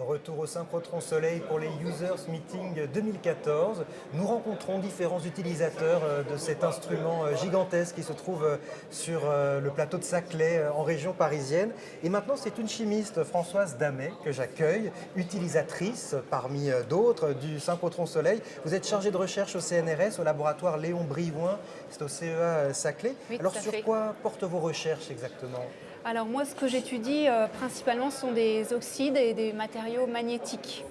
Retour au synchrotron Soleil pour les Users Meeting 2014. Nous rencontrons différents utilisateurs de cet instrument gigantesque qui se trouve sur le plateau de Saclay en région parisienne. Et maintenant, c'est une chimiste, Françoise Damet, que j'accueille, utilisatrice parmi d'autres du synchrotron Soleil. Vous êtes chargée de recherche au CNRS, au laboratoire Léon Briouin, c'est au CEA Saclay. Oui, alors sur quoi portent vos recherches exactement ? Alors moi, ce que j'étudie principalement sont des oxydes et des matériaux magnétiques,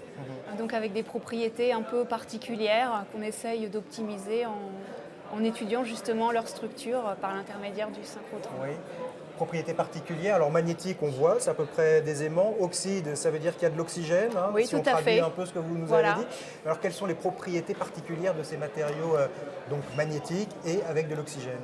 donc avec des propriétés un peu particulières qu'on essaye d'optimiser en étudiant justement leur structure par l'intermédiaire du synchrotron. Oui. Propriétés particulières, alors magnétique on voit, c'est à peu près des aimants. Oxyde, ça veut dire qu'il y a de l'oxygène, hein, oui, si tout on à traduit fait. un peu ce que vous nous Voilà. avez dit. Alors quelles sont les propriétés particulières de ces matériaux donc magnétiques et avec de l'oxygène ?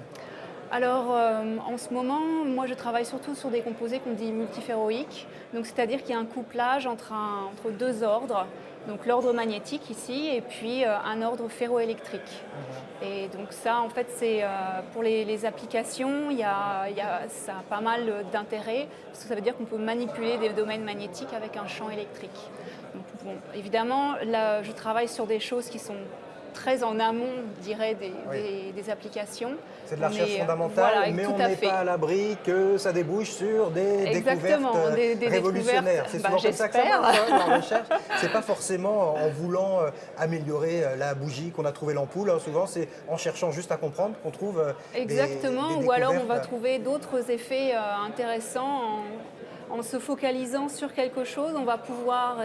Alors en ce moment, moi je travaille surtout sur des composés qu'on dit multiferroïques, donc c'est-à-dire qu'il y a un couplage entre deux ordres, donc l'ordre magnétique ici et puis un ordre ferroélectrique. Et donc ça en fait c'est pour les applications, ça a pas mal d'intérêt parce que ça veut dire qu'on peut manipuler des domaines magnétiques avec un champ électrique. Donc, bon, évidemment là je travaille sur des choses qui sont très en amont, je dirais, des applications. C'est de la recherche fondamentale, voilà, mais on n'est pas à l'abri que ça débouche sur des découvertes révolutionnaires. C'est souvent comme ça que ça marche, hein, la recherche. C'est pas forcément en voulant améliorer la bougie qu'on a trouvé l'ampoule. Hein. Souvent, c'est en cherchant juste à comprendre qu'on trouve exactement, des ou alors on va découvertes. trouver d'autres effets intéressants en se focalisant sur quelque chose. On va pouvoir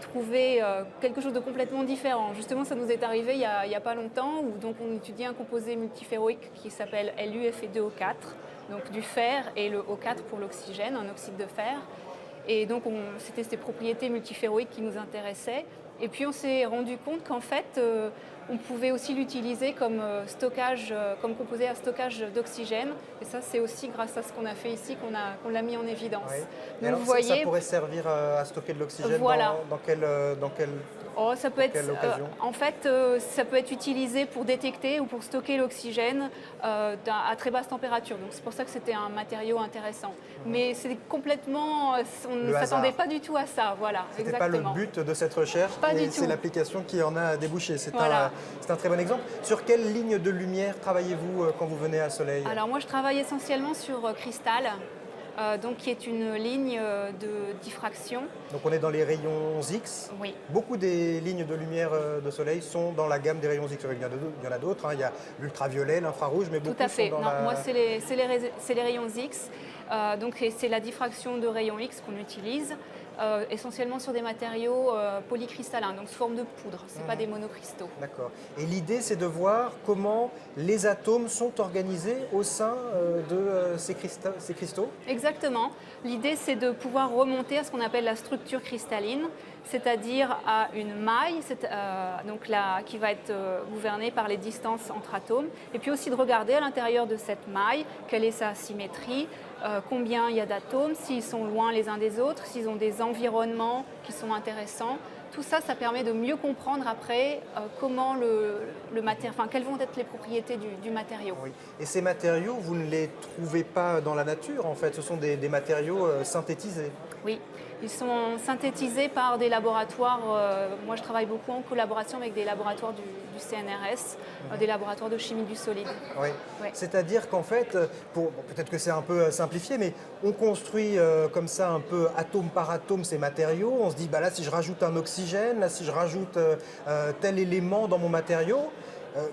trouver quelque chose de complètement différent. Justement, ça nous est arrivé il y a pas longtemps où donc on étudiait un composé multiferroïque qui s'appelle LuFe2O4, donc du fer et le O4 pour l'oxygène, un oxyde de fer. Et donc c'était ces propriétés multiferroïques qui nous intéressaient. Et puis on s'est rendu compte qu'en fait, on pouvait aussi l'utiliser comme stockage, comme composé à stockage d'oxygène. Et ça, c'est aussi grâce à ce qu'on a fait ici qu'on l'a mis en évidence. Oui. Donc, alors, vous voyez, ça pourrait servir à stocker de l'oxygène voilà. dans quelle ça peut être, occasion en fait, ça peut être utilisé pour détecter ou pour stocker l'oxygène à très basse température. Donc c'est pour ça que c'était un matériau intéressant. Mais c'est complètement, on ne s'attendait pas du tout à ça. Voilà, c'était pas le but de cette recherche. Pas du tout. C'est l'application qui en a débouché. C'est voilà. un très bon exemple. Sur quelle ligne de lumière travaillez-vous quand vous venez à Soleil ? Alors moi, je travaille essentiellement sur cristal. Donc qui est une ligne de diffraction. Donc on est dans les rayons X. Oui. Beaucoup des lignes de lumière de soleil sont dans la gamme des rayons X. Il y en a d'autres, hein. Il y a l'ultraviolet, l'infrarouge, mais beaucoup tout à fait. sont dans non, moi c'est les rayons X. Donc c'est la diffraction de rayons X qu'on utilise. Essentiellement sur des matériaux polycristallins, donc sous forme de poudre, ce n'est pas des monocristaux. D'accord. Et l'idée, c'est de voir comment les atomes sont organisés au sein de ces cristaux. Exactement. L'idée, c'est de pouvoir remonter à ce qu'on appelle la structure cristalline, c'est-à-dire à une maille qui va être gouvernée par les distances entre atomes, et puis aussi de regarder à l'intérieur de cette maille quelle est sa symétrie, combien il y a d'atomes, s'ils sont loin les uns des autres, s'ils ont des environnements qui sont intéressants. Tout ça, ça permet de mieux comprendre après comment quelles vont être les propriétés du matériau. Oui. Et ces matériaux, vous ne les trouvez pas dans la nature, en fait, ce sont des matériaux synthétisés. Oui, ils sont synthétisés par des laboratoires. Moi, je travaille beaucoup en collaboration avec des laboratoires du CNRS, des laboratoires de chimie du solide. Oui. Ouais. C'est-à-dire qu'en fait, peut-être que c'est un peu simplifié, mais on construit comme ça un peu atome par atome ces matériaux. On se dit, bah là, si je rajoute un oxygène, là, si je rajoute tel élément dans mon matériau,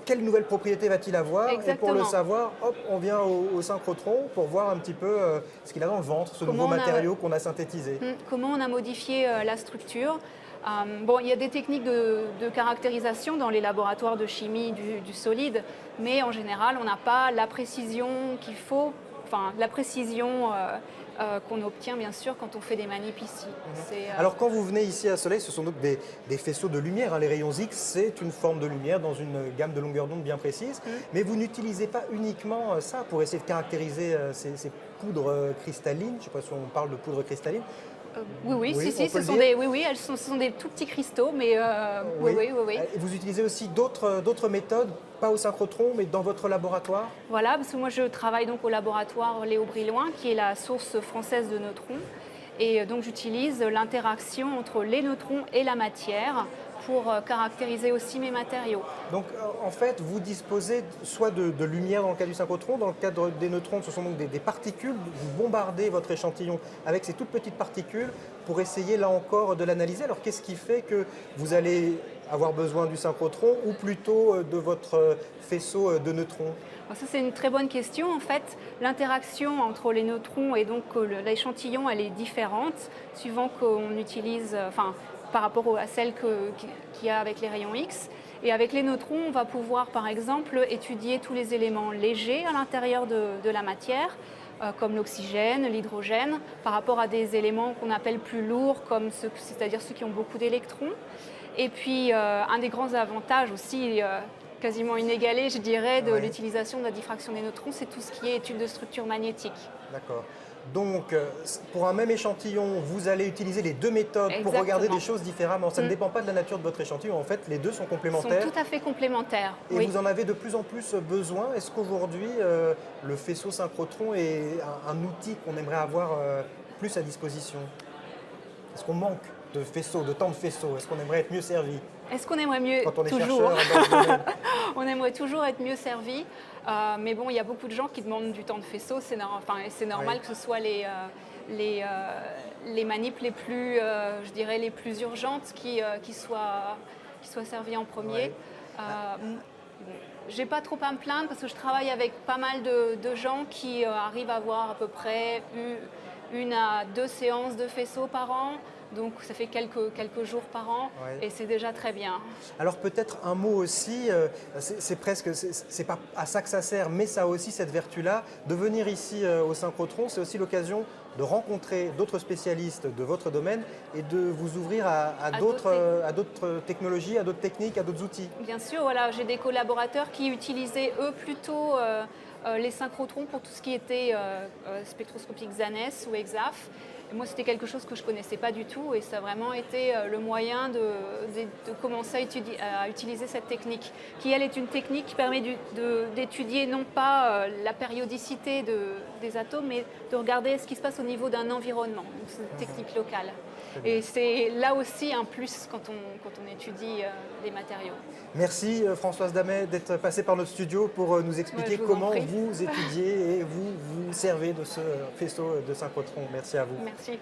quelle nouvelle propriété va-t-il avoir? Exactement. Et pour le savoir, hop, on vient au synchrotron pour voir un petit peu ce qu'il a dans le ventre, ce nouveau matériau qu'on a synthétisé. Comment on a modifié la structure. Il y a des techniques de caractérisation dans les laboratoires de chimie du solide, mais en général, on n'a pas la précision qu'il faut, la précision qu'on obtient bien sûr quand on fait des manips ici. Alors quand vous venez ici à Soleil, ce sont donc des faisceaux de lumière. Hein. Les rayons X, c'est une forme de lumière dans une gamme de longueur d'onde bien précise. Mais vous n'utilisez pas uniquement ça pour essayer de caractériser ces poudres cristallines. Je ne sais pas si on parle de poudre cristalline. Oui, ce sont des tout petits cristaux, mais oui. Et vous utilisez aussi d'autres méthodes, pas au synchrotron, mais dans votre laboratoire? Voilà, parce que moi je travaille donc au laboratoire Léon Briouin, qui est la source française de neutrons. Et donc j'utilise l'interaction entre les neutrons et la matière pour caractériser aussi mes matériaux. Donc en fait, vous disposez soit de lumière dans le cas du synchrotron, dans le cadre des neutrons, ce sont donc des particules, vous bombardez votre échantillon avec ces toutes petites particules pour essayer là encore de l'analyser. Alors qu'est-ce qui fait que vous allez avoir besoin du synchrotron ou plutôt de votre faisceau de neutrons? Alors ça c'est une très bonne question. En fait, l'interaction entre les neutrons et donc l'échantillon, elle est différente suivant qu'on utilise, par rapport à celle qu'il y a avec les rayons X. Et avec les neutrons, on va pouvoir par exemple étudier tous les éléments légers à l'intérieur de la matière, comme l'oxygène, l'hydrogène, par rapport à des éléments qu'on appelle plus lourds, c'est-à-dire ceux qui ont beaucoup d'électrons. Et puis un des grands avantages aussi, quasiment inégalé, je dirais, de l'utilisation de la diffraction des neutrons, c'est tout ce qui est étude de structure magnétique. D'accord. Donc, pour un même échantillon, vous allez utiliser les deux méthodes pour regarder des choses différemment. Ça ne dépend pas de la nature de votre échantillon. En fait, les deux sont complémentaires. Ils sont tout à fait complémentaires. Et vous en avez de plus en plus besoin. Est-ce qu'aujourd'hui, le faisceau synchrotron est un outil qu'on aimerait avoir plus à disposition? Est-ce qu'on manque de faisceaux, de temps de faisceaux? Est-ce qu'on aimerait être mieux servi? Est-ce qu'on aimerait mieux? Quand on est toujours. chercheur dans ce domaine. On aimerait toujours être mieux servi, mais bon, il y a beaucoup de gens qui demandent du temps de faisceau. C'est normal que ce soit les manips les plus, je dirais, les plus urgentes qui soient servies en premier. J'ai pas trop à me plaindre parce que je travaille avec pas mal de gens qui arrivent à avoir à peu près 1 à 2 séances de faisceau par an. Donc ça fait quelques jours par an et c'est déjà très bien. Alors peut-être un mot aussi, c'est pas à ça que ça sert, mais ça a aussi cette vertu-là. De venir ici au synchrotron, c'est aussi l'occasion de rencontrer d'autres spécialistes de votre domaine et de vous ouvrir à d'autres technologies, à d'autres techniques, à d'autres outils. Bien sûr, voilà, j'ai des collaborateurs qui utilisaient eux plutôt les synchrotrons pour tout ce qui était spectroscopie XANES ou EXAF. Et moi, c'était quelque chose que je ne connaissais pas du tout et ça a vraiment été le moyen de commencer à utiliser cette technique, qui, elle, est une technique qui permet d'étudier non pas la périodicité des atomes, mais de regarder ce qui se passe au niveau d'un environnement. Donc, c'est une technique locale. Et c'est là aussi un plus quand on étudie les matériaux. Merci Françoise Damet d'être passée par notre studio pour nous expliquer comment vous étudiez et vous servez de ce faisceau de synchrotron. Merci à vous. Merci.